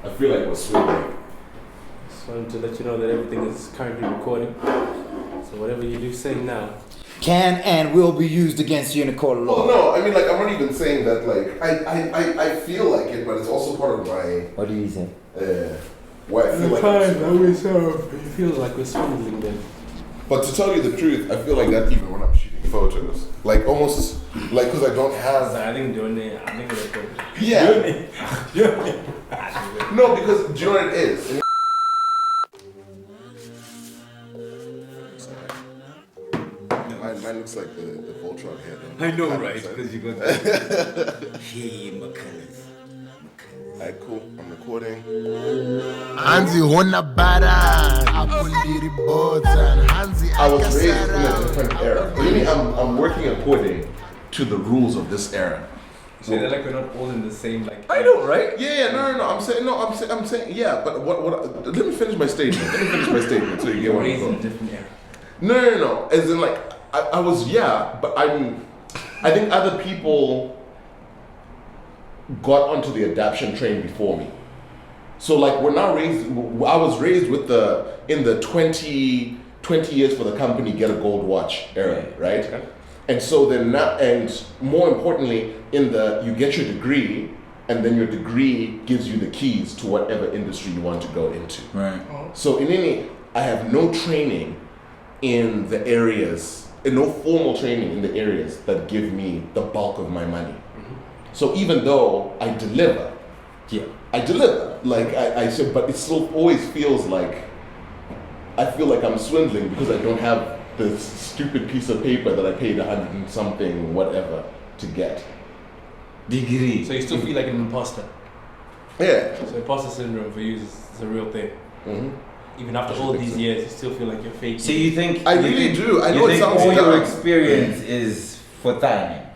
I feel like we're swindling. Just wanted to let you know that everything is currently recording. So whatever you do say now can and will be used against you in a court of law. Well, no, I mean, like, I'm not even saying that, like, I feel like it, but it's also part of my... What do you say? Why I feel like... you feel like we're swindling them. But to tell you the truth, I feel like that even when I'm shooting photos. Like, almost, like, because I don't have... I think doing it, I think it's good. Yeah. No, because, do you know what it is? Mine looks like the Voltron head. I know, right? Because you got that. Hey, McCullers. Alright, cool. I'm recording. Hanzi hona bara apuliri botan Hanzi I was raised in a different era. Really, I'm working according to the rules of this era. So they're like we're not all in the same like. I know, right? Yeah, no. I'm saying, yeah. But what? Let me finish my statement. So you get what I'm raised in saying. a different era. No. As in, like, I was, yeah, but I think other people got onto the adaption train before me. So, like, I was raised in the 20 years for the company get a gold watch era, right? Okay. And so then and more importantly, you get your degree, and then your degree gives you the keys to whatever industry you want to go into. Right. So I have no training in the areas, and no formal training in the areas that give me the bulk of my money. Mm-hmm. So even though I deliver, like I said, but it still always feels like I feel like I'm swindling because I don't have this stupid piece of paper that I paid 100 and something whatever to get. Degree. So you still feel like an imposter. Yeah. So imposter syndrome for you is a real thing. Mm-hmm. Even after all these years, you still feel like you're fake. So you think... I really do. I know it sounds all dumb. your experience is for timing?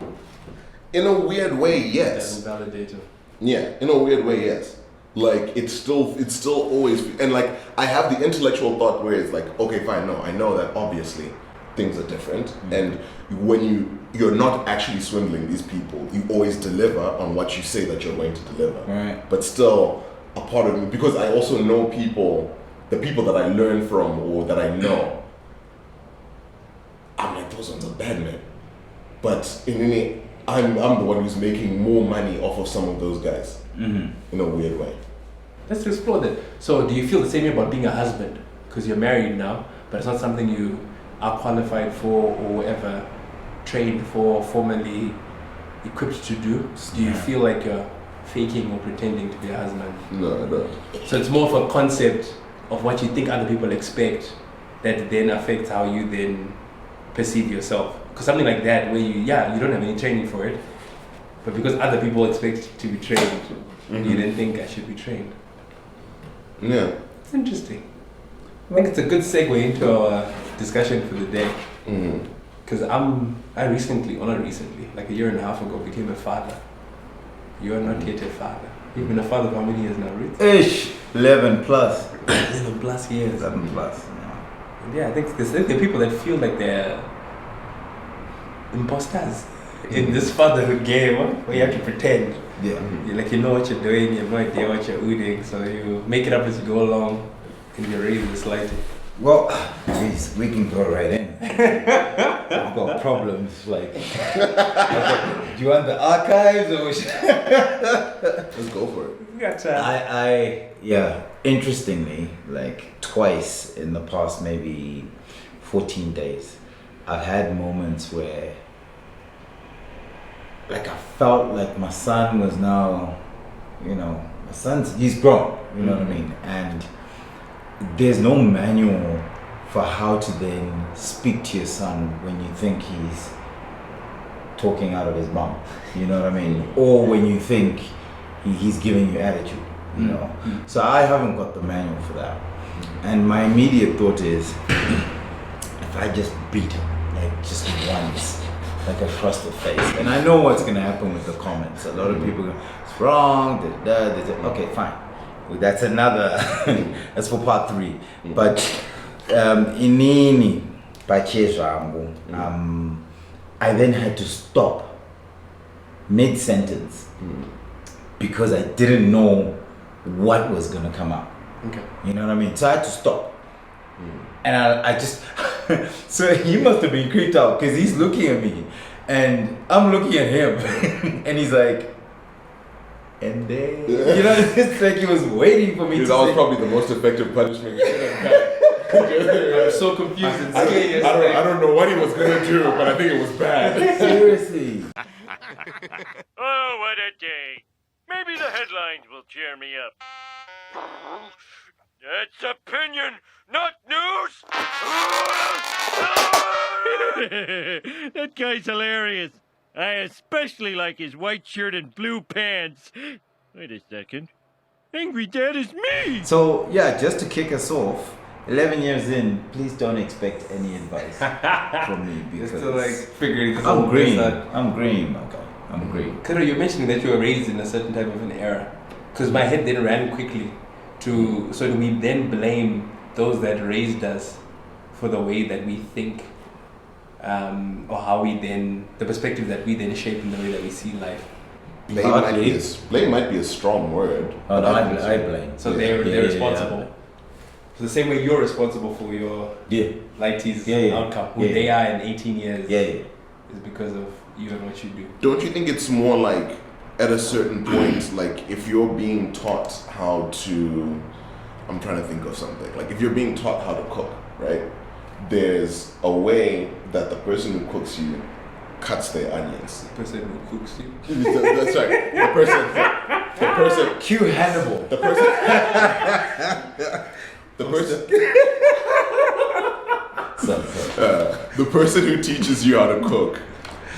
In a weird way, yes. Validator. Yeah, in a weird way, yes. Like, it's still always... And, like, I have the intellectual thought where it's like, okay, fine, no, I know that obviously things are different. Mm-hmm. And when you're not actually swindling these people, you always deliver on what you say that you're going to deliver. Right. But still, a part of me... Because I also know people... The people that I learn from or that I know, I'm like, those ones are bad men. But I'm the one who's making more money off of some of those guys, in a weird way. Let's explore that. So do you feel the same way about being a husband? Because you're married now, but it's not something you are qualified for or ever trained for, formally equipped to do. So do you feel like you're faking or pretending to be a husband? No, I don't. So it's more of a concept of what you think other people expect that then affects how you then perceive yourself. Because something like that where you don't have any training for it, but because other people expect to be trained, you then think I should be trained. Yeah. It's interesting. I think it's a good segue into our discussion for the day. Because I recently, like a year and a half ago, became a father. You are not yet a father. You've been a father for how many years now, Ruth? 11 plus. 11 plus years. 11 plus. Yeah, I think there are people that feel like they're imposters in this fatherhood game where you have to pretend. Yeah. You know what you're doing, you have no idea what you're doing, so you make it up as you go along and you're raised slightly. Well, we can go right in. I've got problems like. Do you want the archives or? Let's go for it. Interestingly, like twice in the past maybe 14 days, I've had moments where, like, I felt like my son was now, he's grown. You know what I mean, and there's no manual for how to then speak to your son when you think he's talking out of his mouth, you know what I mean? Or when you think he's giving you attitude, you know? So I haven't got the manual for that. And my immediate thought is, if I just beat him, like just once, like across the face. And I know what's gonna happen with the comments. A lot of people go, it's wrong, okay, fine. That's another, that's for part 3. But inini pachezvangu, I then had to stop mid-sentence because I didn't know what was gonna come out. Okay. You know what I mean? So I had to stop. And I just, so he must have been creeped out because he's looking at me and I'm looking at him and he's like, and then, you know, it's like he was waiting for me to That was say, probably the most effective punishment you could have had. I'm so confused and scared. I don't know what he was going to do, but I think it was bad. seriously. Oh, what a day. Maybe the headlines will cheer me up. It's opinion, not news! That guy's hilarious. I especially like his white shirt and blue pants. Wait a second. Angry Dad is me! So yeah, just to kick us off, 11 years in, please don't expect any advice from me because Just to like figuring this I'm whole green. place out. I'm green, my guy. I'm green. Kuro, you're mentioning that you were raised in a certain type of an era. Because my head then ran quickly to, so do we then blame those that raised us for the way that we think, or how we then, the perspective that we then shape in the way that we see life? Blame might be a strong word. Oh, no, I blame. So they're responsible. So the same way you're responsible for your lighties outcome, who they are in 18 years, is because of you and what you do. Don't you think it's more like at a certain point, like if you're being taught how to, I'm trying to think of something, like if you're being taught how to cook, right? There's a way that the person who cooks you cuts their onions. The person who cooks you. That's right. The person. Cue Hannibal. The person. The person who teaches you how to cook,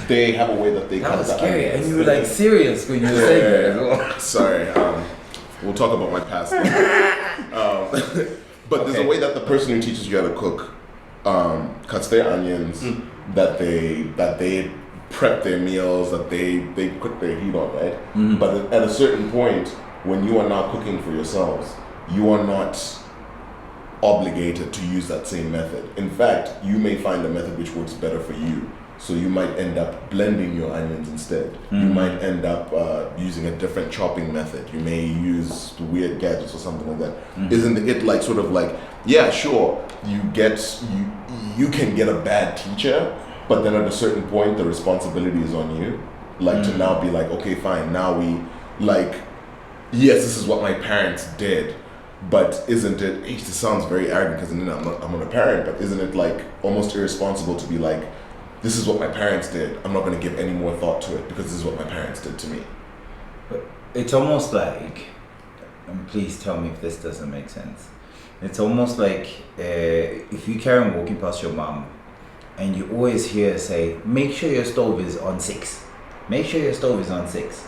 they have a way that they That cut was the scary, onions. and you were like serious when you were saying that as well. Sorry, we'll talk about my past. But there's a way that the person who teaches you how to cook cuts their onions, that they prep their meals, that they put their heat on, right? But at a certain point, when you are now cooking for yourselves, you are not obligated to use that same method. In fact, you may find a method which works better for you. So you might end up blending your onions instead. You might end up using a different chopping method. You may use weird gadgets or something like that. Isn't it like sort of like, yeah, sure, you can get a bad teacher, but then at a certain point the responsibility is on you. Like to now be like, okay, fine, now we like, yes, this is what my parents did. But isn't it, this sounds very arrogant because I'm not a parent, but isn't it like almost irresponsible to be like, this is what my parents did, I'm not going to give any more thought to it because this is what my parents did to me. But it's almost like, and please tell me if this doesn't make sense. It's almost like if you carry on walking past your mom and you always hear her say, make sure your stove is on 6. Make sure your stove is on 6.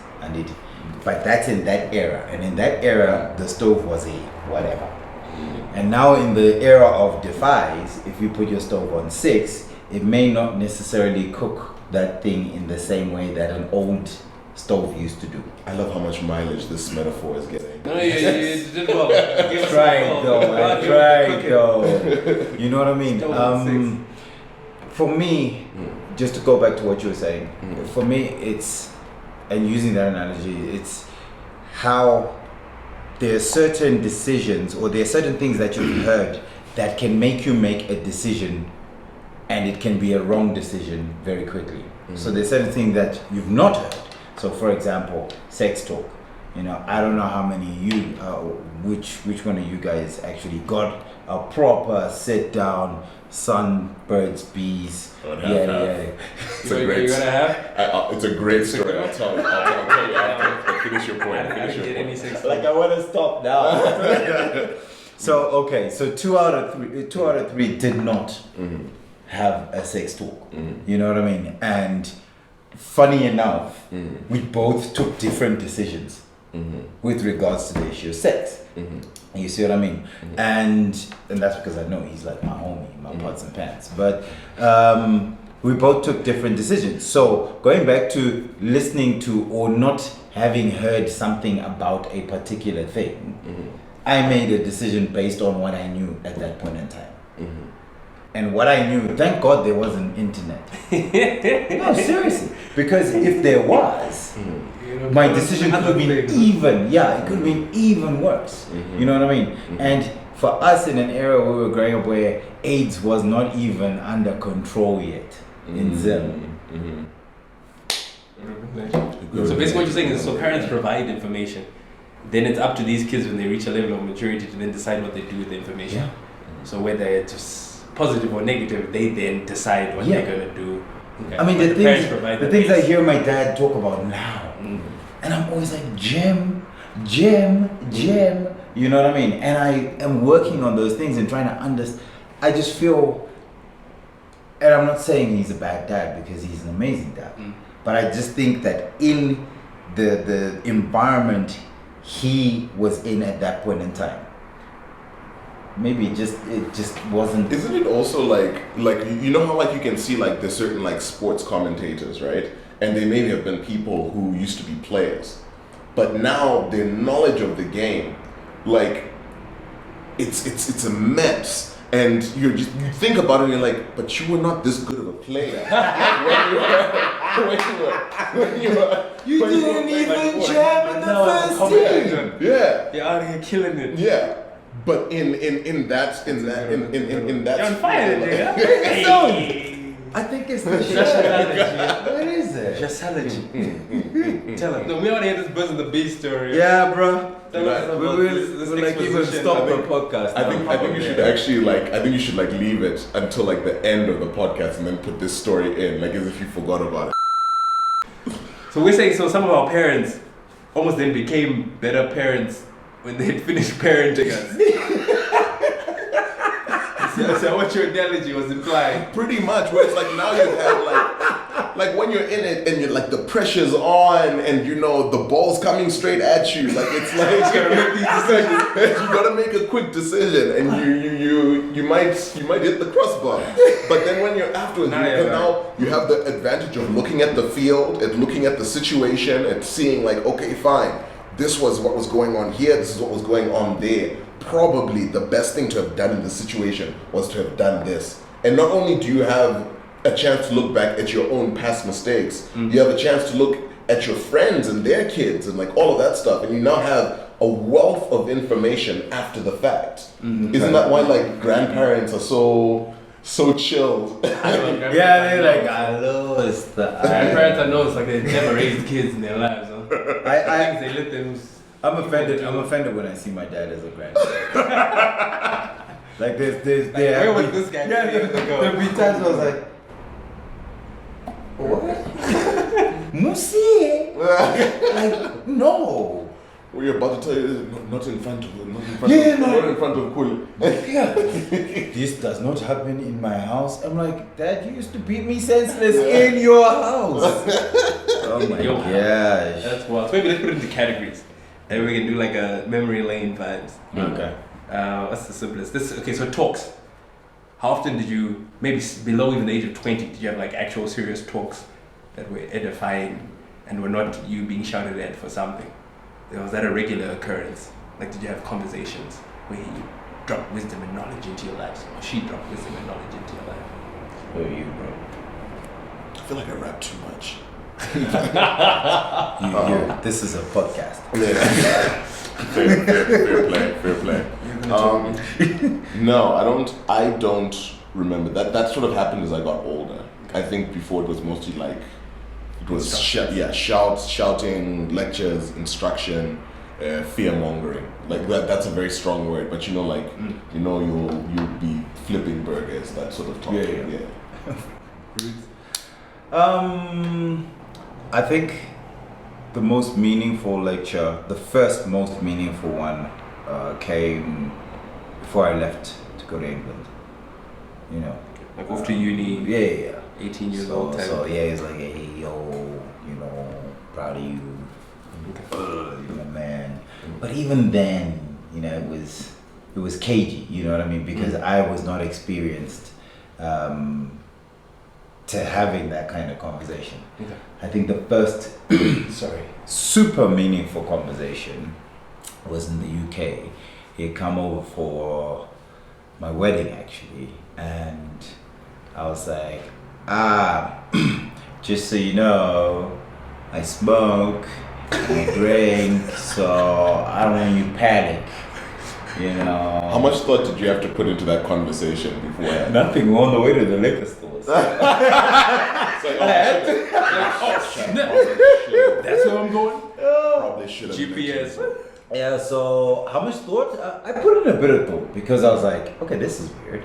But that's in that era. And in that era, the stove was a whatever. And now in the era of defies, if you put your stove on 6, it may not necessarily cook that thing in the same way that an old stove used to do. I love how much mileage this metaphor is getting. No, you did well. I tried though. You know what I mean? For me, just to go back to what you were saying, for me it's, and using that analogy, it's how there are certain decisions or there are certain things that you've heard that can make you make a decision, and it can be a wrong decision very quickly. So there's certain things that you've not heard. So for example, sex talk. You know, I don't know how many you, which one of you guys actually got a proper sit down, sun, birds, bees. It's a great. You're gonna have? It's a great story. I'll tell you after. Finish your point. I didn't get any sex. Like I want to stop now. So 2 out of 3 did not have a sex talk. You know what I mean? And funny enough, we both took different decisions with regards to the issue of sex. You see what I mean? And that's because I know he's like my homie, my pots and pants. But we both took different decisions. So going back to listening to or not having heard something about a particular thing, I made a decision based on what I knew at that point in time. And what I knew, thank God there wasn't internet. No, seriously. Because if there was, my decision could have been even, it could have been even worse. You know what I mean? And for us in an era where we were growing up where AIDS was not even under control yet in Zim. So basically what you're saying is, so parents provide information, then it's up to these kids when they reach a level of maturity to then decide what they do with the information. Yeah. So whether it's positive or negative, they then decide what they're going to do. Okay. I mean, But the things I hear my dad talk about now, and I'm always like, Jim, you know what I mean? And I am working on those things and trying to understand. I just feel, and I'm not saying he's a bad dad because he's an amazing dad, but I just think that in the environment he was in at that point in time, maybe it just wasn't. Isn't it also like you know how like you can see like there's certain like sports commentators, right? And they maybe have been people who used to be players, but now their knowledge of the game, like it's immense. And you think about it and you're like, but you were not this good of a player. You didn't even jam in the first team. Yeah. You're out here killing it. Yeah. But in that You're on fire, nigga. Hey. I think it's the What is it? Just allergy. Tell him. No, we already had this Buzz in the Beast story. Yeah, bro. Tell us We about will this like even exposition. stop the podcast. I think you should actually you should leave it until like the end of the podcast and then put this story in, like as if you forgot about it. So we're saying, so some of our parents almost then became better parents when they had finished parenting us. So what your analogy was implying? Pretty much, where it's like now you have like when you're in it and you're like the pressure's on and you know the ball's coming straight at you, like it's like you gotta make these decisions. You gotta make a quick decision and you might hit the crossbar. But then when you're afterwards, now you have the advantage of looking at the field and looking at the situation and seeing like, okay, fine, this was what was going on here, this is what was going on there. Probably the best thing to have done in this situation was to have done this. And not only do you have a chance to look back at your own past mistakes, you have a chance to look at your friends and their kids and like all of that stuff, and you now have a wealth of information after the fact. Isn't that why like grandparents are so chilled? Yeah, they're like, I lost the. Grandparents I know it's like they never raised kids in their lives, huh? I think they let them. I'm offended when I see my dad as a grandson. Like there's Where was this guy? There'll be times where I was like, what? Musi? Like, no. We're about to tell you not in front of Kuli. Yeah. This does not happen in my house. I'm like, Dad, you used to beat me senseless in your house. Oh my gosh. That's wild. So maybe let's put it into categories. And we can do like a memory lane vibes. Okay. What's the simplest? Okay, so talks. How often did you, maybe below even the age of 20, did you have like actual serious talks that were edifying and were not you being shouted at for something? Was that a regular occurrence? Like, did you have conversations where you dropped wisdom and knowledge into your lives, or she dropped wisdom and knowledge into your life? Who are you, bro? I feel like I rap too much. This is a podcast. Fair play. No, I don't remember that. That sort of happened as I got older. I think before it was mostly like shouts, shouting, lectures, instruction, fear mongering. Like that's a very strong word, but you know, like you'll be flipping burgers, that sort of talk. I think the most meaningful lecture, the first most meaningful one, came before I left to go to England. You know, like after uni. Yeah. 18 years old. So yeah, he's like, hey yo, proud of you, you're my man. But even then, it was cagey. You know what I mean? Because I was not experienced to having that kind of conversation. Okay. I think the first super meaningful conversation was in the UK. He'd come over for my wedding actually, and I was like, just so you know, I smoke we drink, so I don't want you to panic. You know. How much thought did you have to put into that conversation beforehand? Nothing. We're on the way to the liquor stores. That's where I'm going. Probably should have. GPS. Yeah, so how much thought? I put in a bit of thought because I was like, okay, this is weird.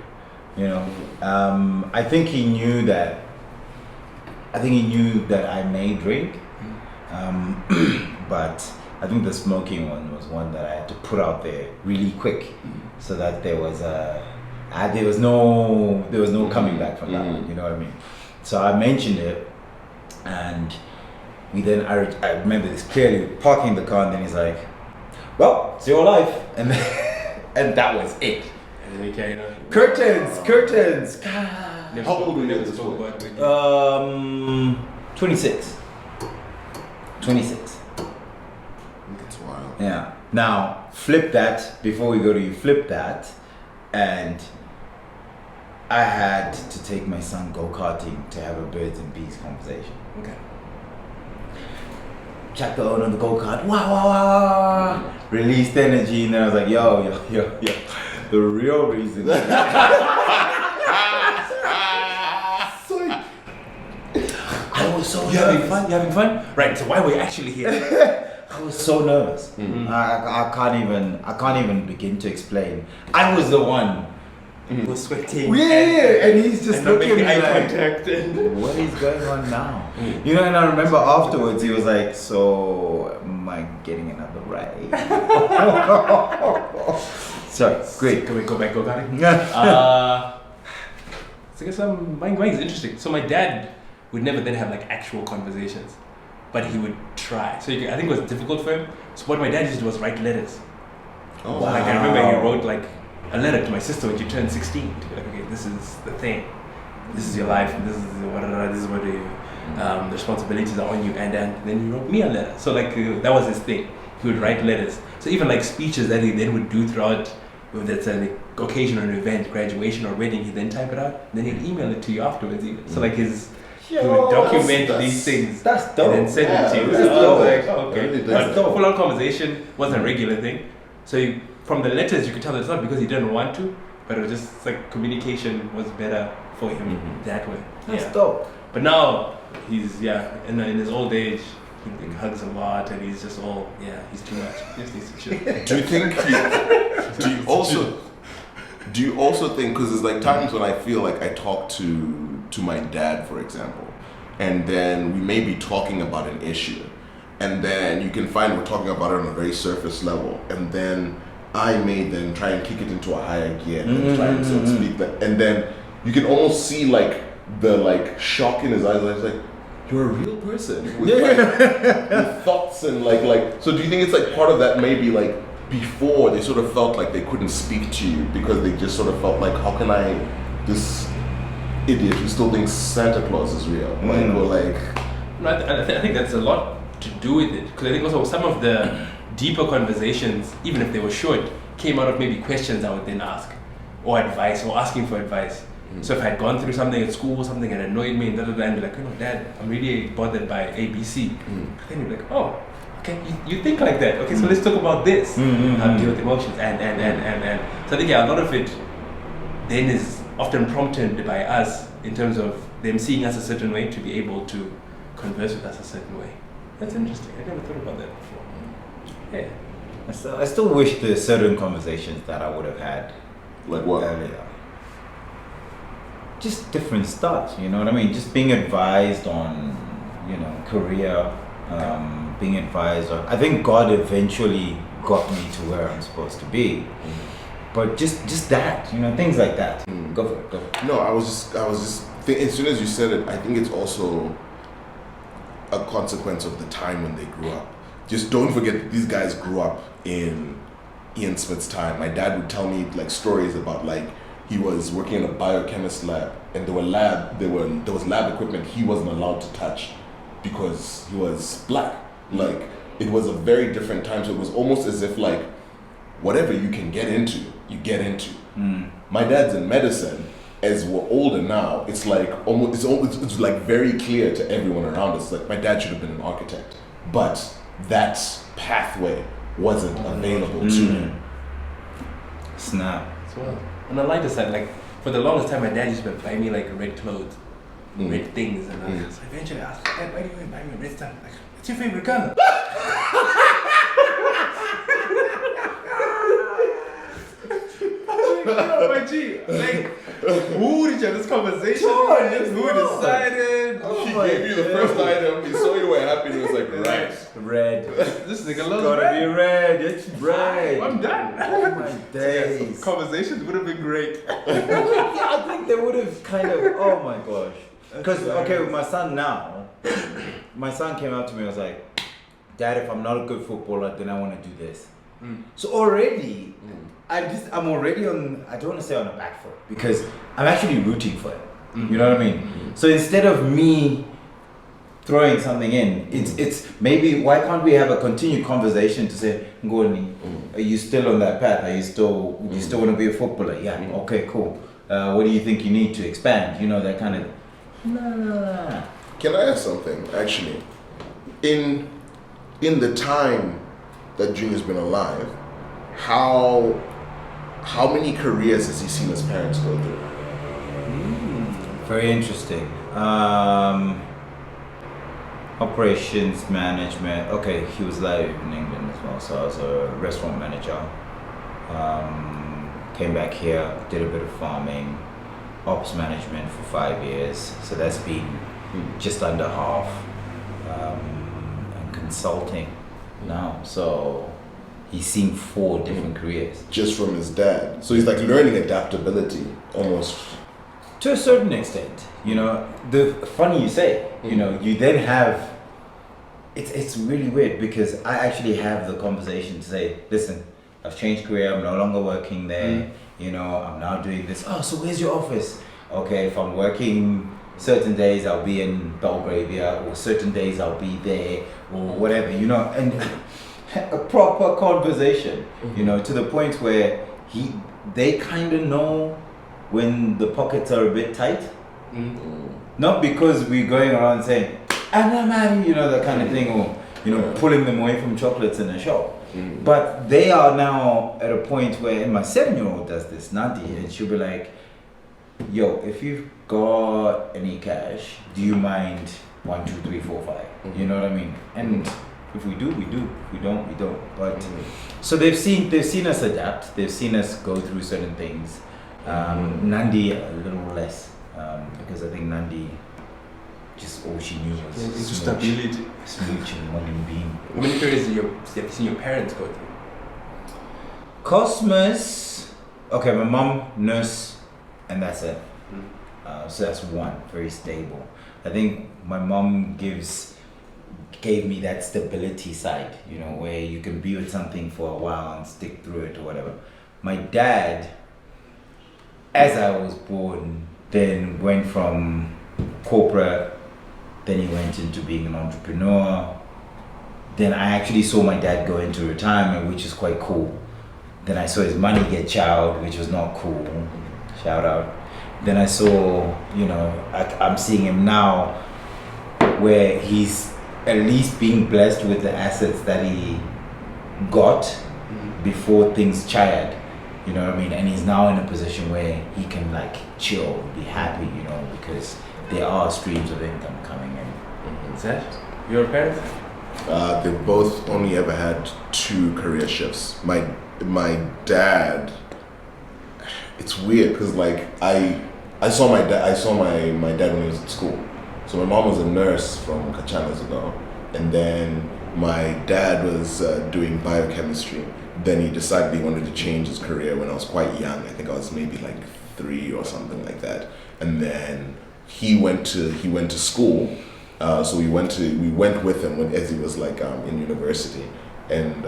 You know, I think he knew that. I think he knew that I may drink, but I think the smoking one was one that I had to put out there really quick, so that there was no coming back from that one. You know what I mean? So I mentioned it, and we then I remember this clearly, parking the car, and then he's like, well, it's your life, and and that was it. And then he carried on. Curtains. How old were you at this point? 26. 26. That's wild. Yeah. Now flip that before we go to you. Flip that, and I had to take my son go-karting to have a birds and bees conversation. Okay. Check the owner of the go-kart. Wow. Released energy, and then I was like, yo. The real reason. I was so You having fun? You having fun? Right. So why were you actually here? I was so nervous. I can't even begin to explain. I was the one. Was sweating. Yeah, and he's just and not looking at making me eye like, contact. what is going on now? You know, and I remember afterwards he was like, so am I getting another ride? Sorry, great. Can we go back go-karting? So I guess mine is interesting. So my dad would never then have like actual conversations, but he would try. So I think it was difficult for him. So what my dad used to do was write letters. Oh, Like I remember he wrote like a letter to my sister when she turned 16 to be like, okay, this is the thing, this is your life, and this is what the responsibilities are on you, and then he wrote me a letter. So like that was his thing. He would write letters. So even like speeches that he then would do throughout, whether it's an occasion or an event, graduation or wedding, he'd then type it out, and then he'd email it to you afterwards. Even. So like he would document these things That's dope. and then send it to you. That's So I dope. was like, oh, okay. Really, But that's dope. full-on conversation wasn't a regular thing. So from the letters, you could tell that it's not because he didn't want to, but it was just like communication was better for him that way. That's Yeah. dope. But now he's in his old age, he hugs a lot, and he's just all he's too much. He just needs to chill. Do you think? Do you also think? Because there's like times when I feel like I talk to my dad, for example, and then we may be talking about an issue, and then you can find we're talking about it on a very surface level, and then I may then try and kick it into a higher gear and try and so to speak that, and then you can almost see like the like shock in his eyes, like you're a real person with, with thoughts and like so do you think it's like part of that maybe like before they sort of felt like they couldn't speak to you because they just sort of felt like, how can I, this idiot who still thinks Santa Claus is real, like, or like. No, I think that's a lot to do with it, because I think also some of the deeper conversations, even if they were short, came out of maybe questions I would then ask, or advice, or asking for advice. So if I had gone through something at school, something that annoyed me, and be like, Dad, I'm really bothered by ABC. Then you'd be like, oh, okay, you think like that. Okay, so let's talk about this. How to deal with emotions, and. So I think a lot of it then is often prompted by us in terms of them seeing us a certain way to be able to converse with us a certain way. That's interesting. I never thought about that before. Yeah. I still wish there's certain conversations that I would have had Like what? earlier. Just different stuff, you know what I mean? Just being advised on, career, being advised on. I think God eventually got me to where I'm supposed to be. But just that, things like that. Go for it. Go for it. No, I was just as soon as you said it, I think it's also a consequence of the time when they grew up. Just don't forget these guys grew up in Ian Smith's time. My dad would tell me like stories about like he was working in a biochemist lab, and there was lab equipment he wasn't allowed to touch because he was black. Like it was a very different time, so it was almost as if like whatever you can get into, you get into. My dad's in medicine. As we're older now, it's like it's like very clear to everyone around us. Like my dad should have been an architect, but that pathway wasn't available to him. Snap. As well. On the lighter side, like for the longest time, my dad used to buy me like red clothes, red things, and I was eventually asked, Dad, why do you buy me red stuff? Like, what's your favorite color? My G, like, who did you have this conversation with? Who decided? He gave you the first item, he saw you were happy, and he was like, right. Red. This nigga loves Gotta red. be red. It's red. I'm done. Oh my days. Conversations would have been great. Yeah, I think they would have kind of. Oh my gosh. Because okay, with my son now, my son came up to me and was like, Dad, if I'm not a good footballer, then I want to do this. So already, I'm already on. I don't want to say on the back foot because I'm actually rooting for it. You know what I mean? So instead of me throwing something in, it's maybe why can't we have a continued conversation to say, Ngoni, are you still on that path? Are you still want to be a footballer? Yeah. Okay. Cool. What do you think you need to expand? You know, that kind of. No. Can I ask something? Actually, in the time that Junior's been alive, how many careers has he seen his parents go through? Very interesting. Operations management. Okay, he was live in England as well, so I was a restaurant manager. Came back here, did a bit of farming, ops management for 5 years. So that's been just under half. And consulting now. So he's seen 4 different careers. Just from his dad. So he's like learning adaptability almost. To a certain extent, you know, the funny you say, you know, you then have, it's really weird because I actually have the conversation to say, listen, I've changed career, I'm no longer working there, you know, I'm now doing this. Oh, so where's your office? Okay, if I'm working certain days, I'll be in Belgravia, or certain days I'll be there, or whatever, you know, and a proper conversation, you know, to the point where they kind of know when the pockets are a bit tight. Not because we're going around saying, I'm married, you know, that kind of thing, or, you know, pulling them away from chocolates in a shop. But they are now at a point where, and my 7-year-old does this, Nandi, and she'll be like, yo, if you've got any cash, do you mind 1, 2, 3, 4, 5? You know what I mean? And if we do, we do. If we don't, we don't. But so they've seen us adapt. They've seen us go through certain things. Nandi a little less because I think Nandi just all she knew was into stability, smooch and morning bean. How many careers have you seen your parents go through? Cosmos, okay, my mom nurse, and that's it. So that's one, very stable. I think my mom gave me that stability side, you know, where you can be with something for a while and stick through it or whatever. My dad, as I was born, then went from corporate, then he went into being an entrepreneur. Then I actually saw my dad go into retirement, which is quite cool. Then I saw his money get chowed, which was not cool. Shout out. Then I saw, you know, I'm seeing him now where he's at least being blessed with the assets that he got before things chired. You know what I mean? And he's now in a position where he can like chill, be happy, you know, because there are streams of income coming in. Is that your parents? They both only ever had 2 career shifts. My dad, it's weird because like I saw my dad when he was at school. So my mom was a nurse from Kachanas ago, and then my dad was doing biochemistry. Then he decided he wanted to change his career when I was quite young. I think I was maybe like 3 or something like that. And then he went to school. So we went with him as he was like in university. And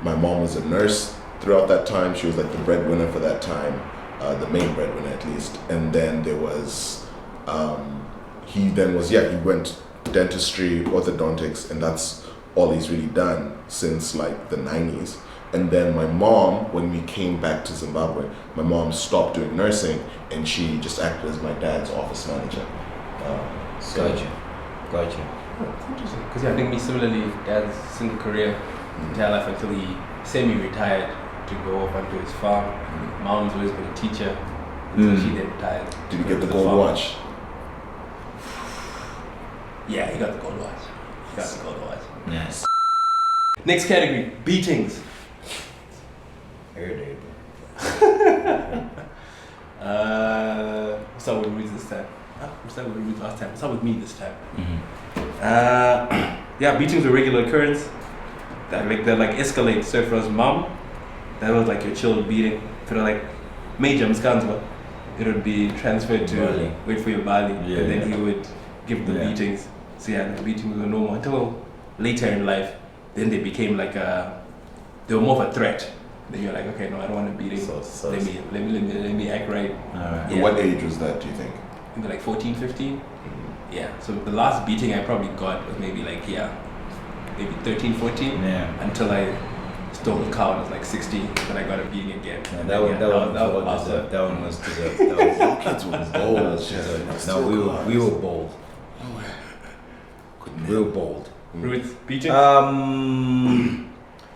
my mom was a nurse throughout that time. She was like the breadwinner for that time, the main breadwinner at least. And then there was he went dentistry, orthodontics, and that's all he's really done since like the 90s. And then my mom, when we came back to Zimbabwe, my mom stopped doing nursing and she just acted as my dad's office manager. Gotcha. It's interesting. Because I think me similarly, dad's single career, entire life until he semi-retired to go off onto his farm. Mom's always been a teacher until she then retired. Did you get the to gold farm. watch? Yeah, he got the gold watch. Yes. Next category, beatings. Irritated. What's up with Ruth this time? What's up with Ruth last time? What's up with me this time? Yeah, beatings are a regular occurrence. That escalate. So if it was mom, that was like your chill beating. If it was like major mskanzwa, it would be transferred to Bali. wait for your Bali, Yeah, and then yeah. he would give the Yeah. beatings. So yeah, the beatings were normal until later in life. Then they became like they were more of a threat. Then you're like, okay, no, I don't want a beating. So- let me act right. Alright. At what age was that, do you think? Maybe like 14, 15. Yeah. So the last beating I probably got was maybe like maybe 13, 14. Yeah. Until I stole the car when I was like 16. Then I got a beating again. Yeah, And that one was was awesome. deserved. That one was deserved. That was Kids were that bold. was deserved. No, we were bold. Real bold. Ruth, beating?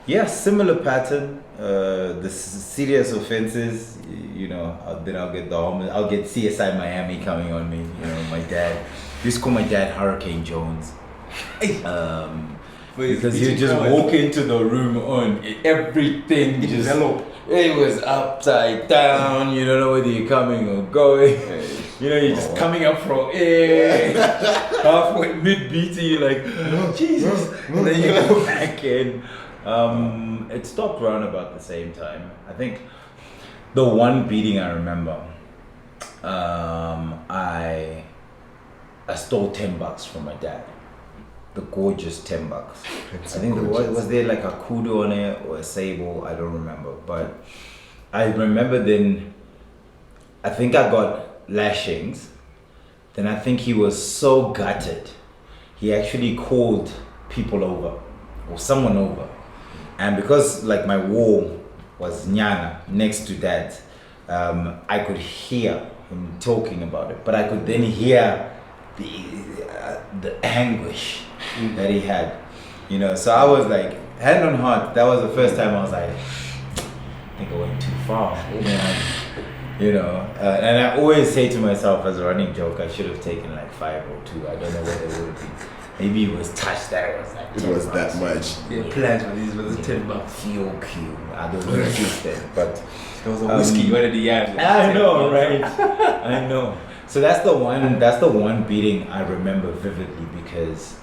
Yeah, similar pattern. The serious offenses, then I'll get I'll get CSI Miami coming on me. My dad. Used to call my dad Hurricane Jones. Because you just walk into the room on everything just it was upside down. You don't know whether you're coming or going. You're just coming up from halfway mid beating. You're like, oh, Jesus, and then you go back in. It stopped around about the same time. I think the one beating I remember, I stole $10 from my dad. The gorgeous $10. I think was there like a kudu on it or a sable, I don't remember. But I remember then, I think I got lashings. Then I think he was so gutted, he actually called people over or someone over. And because like my wall was nyana next to dad's, I could hear him talking about it, but I could then hear the anguish that he had, so I was like, hand on heart, that was the first time I was like, I think I went too far, and I always say to myself as a running joke, I should have taken like 5 or 2, I don't know what it would be. Maybe it was touched that it was like It was that much. Yeah, plans for these was $10. Fuel Q. I don't know what you said, but There was a whiskey. What did he have? I know, right? I know. So that's the one beating I remember vividly because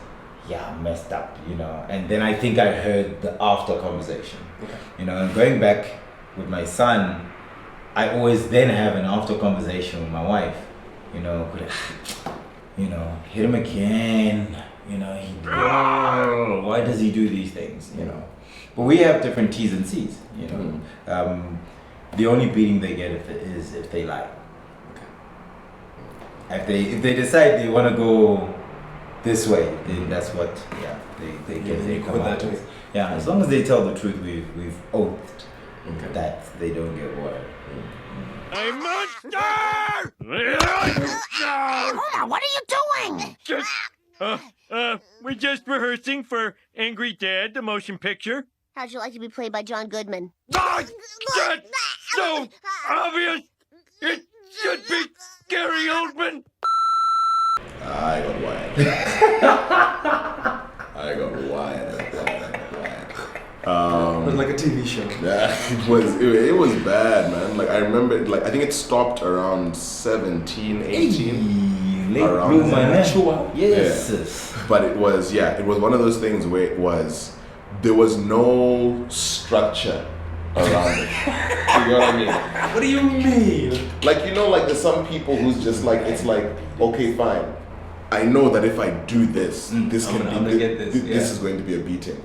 I messed up, and then I think I heard the after conversation. And going back with my son, I always then have an after conversation with my wife, hit him again, why does he do these things, But we have different T's and C's, The only beating they get is if they lie. If they decide they want to go this way, then that's what they get. They come out with. Yeah, as long as they tell the truth, we've oathed that they don't get water. A monster! Hold on, what are you doing? We're just rehearsing for Angry Dad, the motion picture. How'd you like to be played by John Goodman? Oh, that's so obvious! It should be Gary Oldman! I got wired. I got wired. It was like a TV show. Yeah, it was bad, man. Like I remember, I think it stopped around 17, 18. Late Around bloomer, there. yes. But it was one of those things where there was no structure around it. You know what I mean? What do you mean? Like there's some people who's just like, it's like, okay, fine. I know that if I do this, this I'm gonna get this. This is going to be a beating.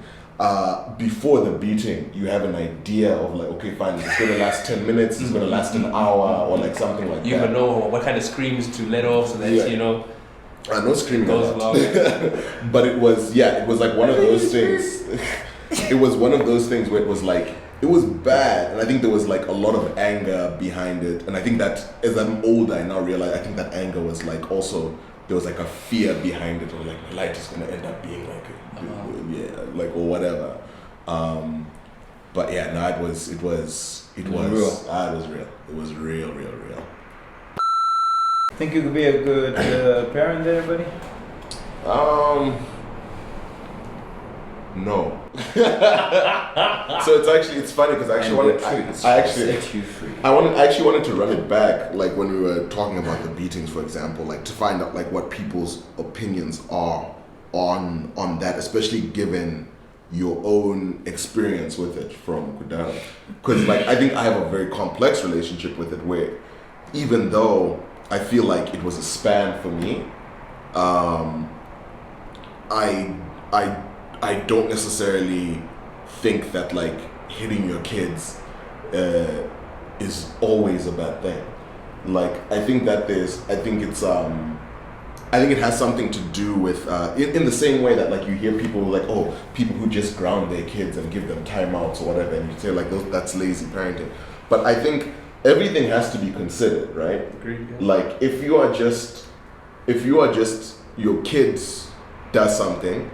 Before the beating, you have an idea of like, okay, fine, it's going to last 10 minutes, it's going to last an hour, or like something like You that. even know what kind of screams to let off so that No screaming goes allowed. along. But it was like one of those things. It was one of those things where it was like, it was bad, and I think there was like a lot of anger behind it, and I think that as I'm older, I now realize I think that anger was like also there was like a fear behind it, or like my life is gonna end up being like or whatever. But yeah, no, it was real. It was real. It was real. Think you could be a good parent there, buddy? No. So it's funny because I actually wanted to run it back, like when we were talking about the beatings, for example, like to find out like what people's opinions are on that, especially given your own experience with it from Kudara. Because like I think I have a very complex relationship with it, where even though I feel like it was a span for me, I don't necessarily think that like hitting your kids is always a bad thing. Like I think it has something to do with in the same way that like you hear people like, oh, people who just ground their kids and give them timeouts or whatever, and you say like that's lazy parenting. But I think everything has to be considered, right? Agreed. Yeah. Like if you are just your kids does something,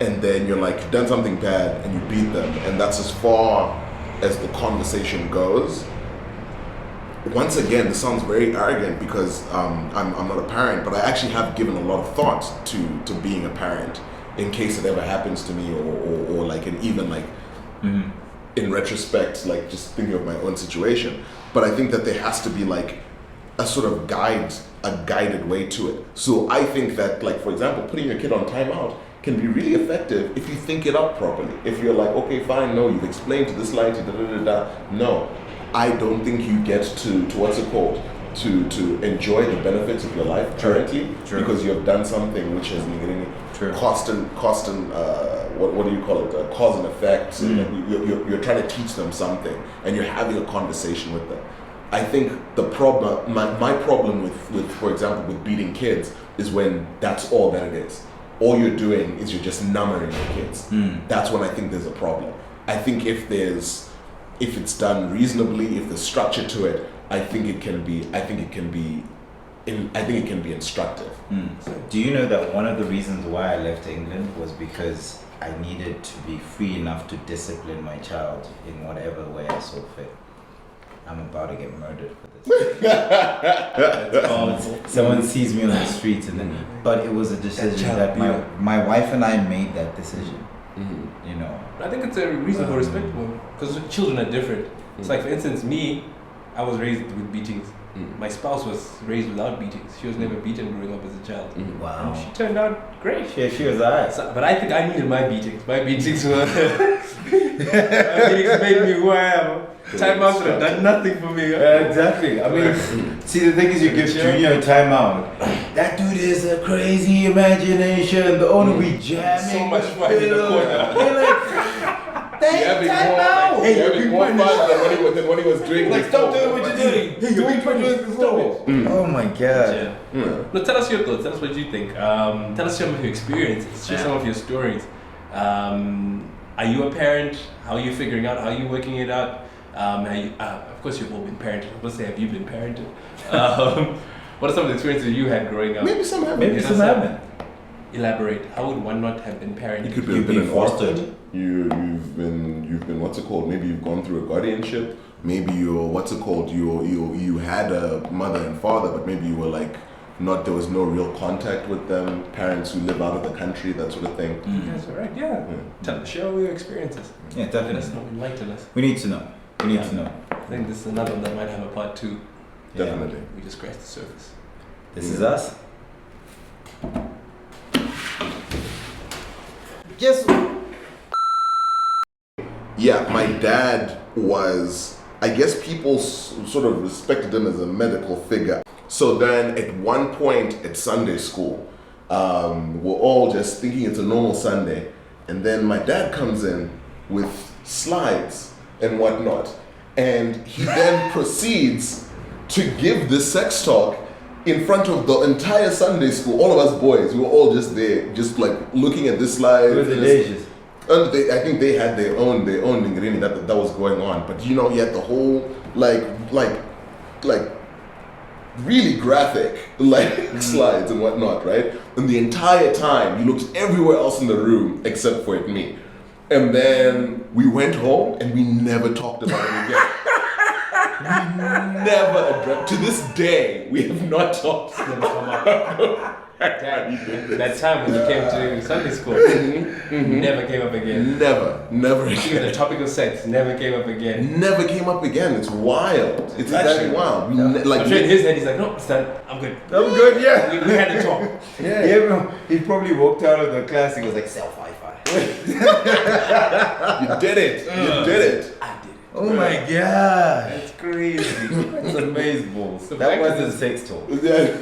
and then you're like, you've done something bad and you beat them, and that's as far as the conversation goes. Once again, this sounds very arrogant because I'm not a parent, but I actually have given a lot of thought to being a parent in case it ever happens to me, or like, and even like in retrospect, like just thinking of my own situation. But I think that there has to be like a sort of guided way to it. So I think that, like, for example, putting your kid on timeout can be really effective if you think it out properly. If you're like, okay, fine, no, you've explained to this light, no, I don't think you get to what's it called, to enjoy the benefits of your life currently, because you have done something which has cost and what do you call it, cause and effect. You're trying to teach them something, and you're having a conversation with them. I think the problem, my problem with, for example, with beating kids is when that's all that it is. All you're doing is you're just numbering your kids. That's when I think there's a problem. I think if it's done reasonably, if there's structure to it, I think it can be instructive. So, do you know that one of the reasons why I left England was because I needed to be free enough to discipline my child in whatever way I saw fit? I'm about to get murdered for this. Someone sees me on the streets, and then, but it was a decision that my wife and I made that decision. You know, I think it's a reasonable, respectable, because children are different. It's like, for instance, me, I was raised with beatings. My spouse was raised without beatings. She was never beaten growing up as a child. Wow. And she turned out great. Yeah, she was alright. So, but I think I needed my beatings. My beatings were made me who I am. Time out would have done nothing for me. Exactly. I mean, see, the thing is, you give Junior a timeout. That dude is a crazy imagination. The owner be jamming. So much fun in the corner. Timeout. Hey, you're having more fun than when he was doing. Like, stop doing what you're doing. Hey, you're being punished. Stop it. Oh my god. Yeah. No, tell us your thoughts. Tell us what you think. Tell us some of your experiences. Share some of your stories. Are you a parent? How are you figuring out? How are you working it out? Of course, you've all been parented. Let's say, have you been parented? What are some of the experiences you had growing up? Maybe some haven't. Maybe some haven't. Elaborate. How would one not have been parented? You could have been fostered. You've been what's it called? Maybe you've gone through a guardianship. Maybe you had a mother and father, but maybe you were like there was no real contact with them. Parents who live out of the country, that sort of thing. That's all right. Yeah. Share all your experiences. Yeah, definitely. Let us know. Enlighten us. We need to know. We need to know. I think this is another one that might have a part 2. Definitely. We just scratched the surface. This is us. Guess. Yeah, my dad was, I guess people sort of respected him as a medical figure. So then at one point at Sunday school, we're all just thinking it's a normal Sunday. And then my dad comes in with slides and whatnot. And he then proceeds to give this sex talk in front of the entire Sunday school. All of us boys, we were all just there, just like looking at this slide. With the ages. And I think they had their own ingredient that was going on. But you know, he had the whole like really graphic, like slides and whatnot, right? And the entire time, you looked everywhere else in the room except for at me. And then we went home and we never talked about it again. We never addressed. To this day, we have not talked. Never come up. That time when you came to Sunday school, never came up again. Never Even again. the topic of sex never came up again. Never came up again. It's wild. It's actually wild. Like I'm sure in his head he's like, no, Stan, I'm good. I'm good, yeah. We had a talk. Yeah, he probably walked out of the class. He was like, self high five. you did it. You did it. I did it. Oh my god, that's crazy. That's amazing balls. That wasn't sex talk. Yeah.